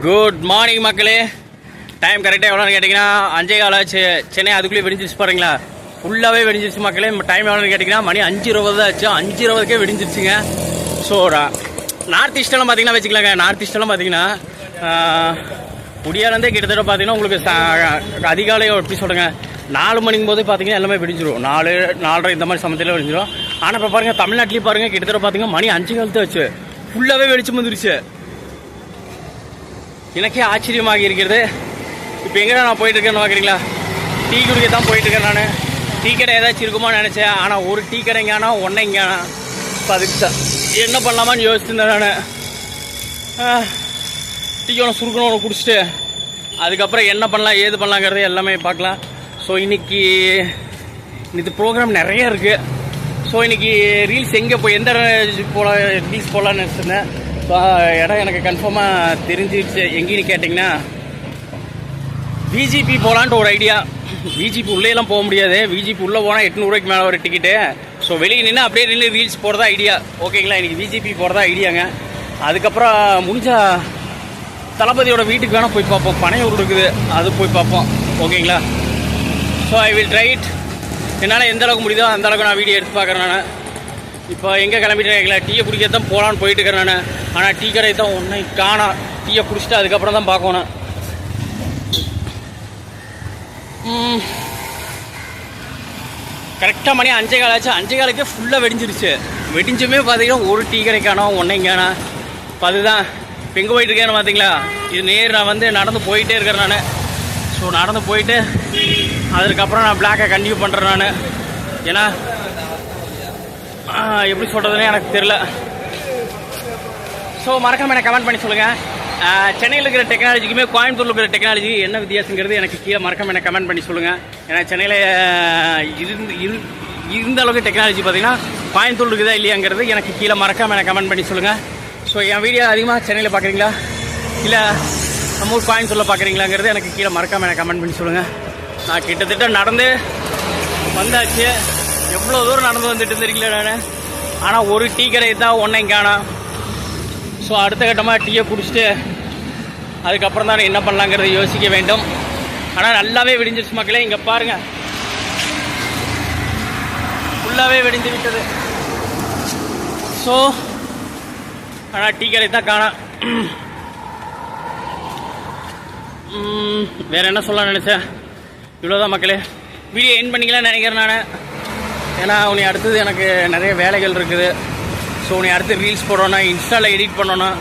Good morning மக்களே. Time கரெக்டாக எவ்வளோன்னு கேட்டிங்கன்னா 5:15 ஆச்சு. சென்னை அதுக்குள்ளேயே வெடிஞ்சிருச்சு பாருங்களா, ஃபுல்லாகவே வெடிஞ்சிருச்சு மக்களே. டைம் எவ்வளோன்னு கேட்டிங்கன்னா மணி 5:20 தான் ஆச்சு. 5:20க்கே வெடிஞ்சிருச்சுங்க. ஸோ நார்த் ஈஸ்டெல்லாம் பார்த்தீங்கன்னா வச்சுக்கலாங்க. நார்த் ஈஸ்டெல்லாம் பார்த்தீங்கன்னா முடியாதே கிட்டத்தட்ட பார்த்தீங்கன்னா உங்களுக்கு அதிகாலை எப்படி சொல்லுங்க 4 மணிக்கு போது பார்த்தீங்கன்னா எல்லாமே வெடிஞ்சிடும். 4:30 இந்த மாதிரி சமயத்தில் வெடிஞ்சிடும். ஆனால் இப்போ பாருங்கள் தமிழ்நாட்டிலேயே பாருங்கள் கிட்டத்தட்ட பார்த்தீங்கன்னா மணி 5 ஆச்சு, ஃபுல்லாகவே வெடிச்சு வந்துருச்சு. எனக்கே ஆச்சரியமாக இருக்கிறது. இப்போ எங்கே நான் போயிட்டு இருக்கேன்னு பார்க்குறீங்களா, டீ குடிக்க தான் போயிட்டு இருக்கேன். நான் டீ கடை ஏதாச்சும் இருக்குமா நினச்சேன். ஆனால் ஒரு டீ கடைங்கானா ஒன்றைங்கானா. இப்போ அதுக்கு தான் என்ன பண்ணலாமான்னு யோசிச்சுருந்தேன் நான். டீ ஒன்று சுருக்கணும் ஒன்று குடிச்சிட்டு அதுக்கப்புறம் என்ன பண்ணலாம் ஏது பண்ணலாங்கிறது எல்லாமே பார்க்கலாம். ஸோ இன்றைக்கி ப்ரோக்ராம் நிறைய இருக்குது. ஸோ இன்றைக்கி ரீல்ஸ் எங்கே போய் எந்த ரீல்ஸ் போகலான்னு நினச்சிருந்தேன். ஸோ இடம் எனக்கு கன்ஃபார்மாக தெரிஞ்சிடுச்சு. எங்கேன்னு கேட்டிங்கன்னா விஜிபி போகலான்ட்டு ஒரு ஐடியா. விஜிபி உள்ளேலாம் போக முடியாது. விஜிபி உள்ளே போனால் 800 ரூபாய்க்கு மேலே ஒரு டிக்கெட்டு. ஸோ வெளியே நின்று அப்படியே நின்று ரீல்ஸ் போகிறதா ஐடியா. ஓகேங்களா, இன்றைக்கி விஜிபி போகிறதா ஐடியாங்க. அதுக்கப்புறம் முடிஞ்சால் தளபதியோட வீட்டுக்கு வேணால் போய் பார்ப்போம். பனையூர் இருக்குது, அது போய் பார்ப்போம். ஓகேங்களா. So I will try it. என்னால் எந்த அளவுக்கு முடியுதோ அந்த அளவுக்கு நான் வீடியோ எடுத்து பார்க்குறேன். நான் இப்போ எங்கே கிளம்பிட்டு இருக்கீங்களா, டீயை குடிக்க தான் போகலான்னு போயிட்டு இருக்கிறேன் நான். ஆனால் டீ கடை தான் ஒன்றை காணோம். டீயை குடிச்சிட்டு அதுக்கப்புறம் தான் பார்க்கணும். கரெக்டாக மணி 5:15 ஆச்சு. 5:15க்கே ஃபுல்லாக வெடிஞ்சிருச்சு. வெடிஞ்சுமே பார்த்தீங்கன்னா ஒரு டீ கடை காணோம், ஒன்றைங்கானா. இப்போ அதுதான் இப்போ எங்கே போயிட்டு இருக்கேன்னு பார்த்தீங்களா, இது நேர் நான் வந்து நடந்து போயிட்டே இருக்கிறேன் நான். ஸோ நடந்து போயிட்டு அதுக்கப்புறம் நான் பிளாக்கை கண்டினியூ பண்ணுறேன் நான். ஏன்னா எப்படி சொல்கிறதுனே எனக்கு தெரில. ஸோ மறக்காம எனக்கு கமெண்ட் பண்ணி சொல்லுங்கள். சென்னையில் இருக்கிற டெக்னாலஜிக்குமே கோயம்புத்தூரில் இருக்கிற டெக்னாலஜி என்ன வித்தியாசங்கிறது எனக்கு கீழே மறக்காம எனக்கு கமெண்ட் பண்ணி சொல்லுங்கள். ஏன்னா சென்னையில் இருந்த அளவுக்கு டெக்னாலஜி பார்த்தீங்கன்னா கோயம்புத்தூர் இருக்குதா இல்லையாங்கிறது எனக்கு கீழே மறக்காம எனக்கு கமெண்ட் பண்ணி சொல்லுங்கள். ஸோ என் வீடியோ அதிகமாக சென்னையில் பார்க்குறீங்களா இல்லை நம்ம ஊர் கோயம்புத்தூரில் பார்க்குறீங்களாங்கிறது எனக்கு கீழே மறக்காம எனக்கு கமெண்ட் பண்ணி சொல்லுங்கள். நான் கிட்டத்தட்ட நடந்து வந்தாச்சு. எவ்வளோ தூரம் நடந்து வந்துட்டு இருந்திருக்கீங்களா நான். ஆனால் ஒரு டீ கடை தான் ஒன்றையும் காணோம். ஸோ அடுத்த கட்டமாக டீயை குடிச்சிட்டு அதுக்கப்புறம் தான் என்ன பண்ணலாங்கிறத யோசிக்க வேண்டும். ஆனால் நல்லாவே வெடிஞ்சிருச்சு மக்களே. இங்கே பாருங்கள், ஃபுல்லாகவே வெடிஞ்சு விட்டது. ஸோ ஆனால் டீ கடை தான் காணோம். வேறு என்ன சொல்ல நினச்சேன். இவ்வளோதான் மக்களே. வீடியோ எண்ட் பண்ணிக்கலாம்னு நினைக்கிறேன் நான். ஏன்னா உன்னை அடுத்தது எனக்கு நிறைய வேலைகள் இருக்குது. ஸோ உன்னை அடுத்து ரீல்ஸ் போடணும், இன்ஸ்டாவில் எடிட் பண்ணணும்.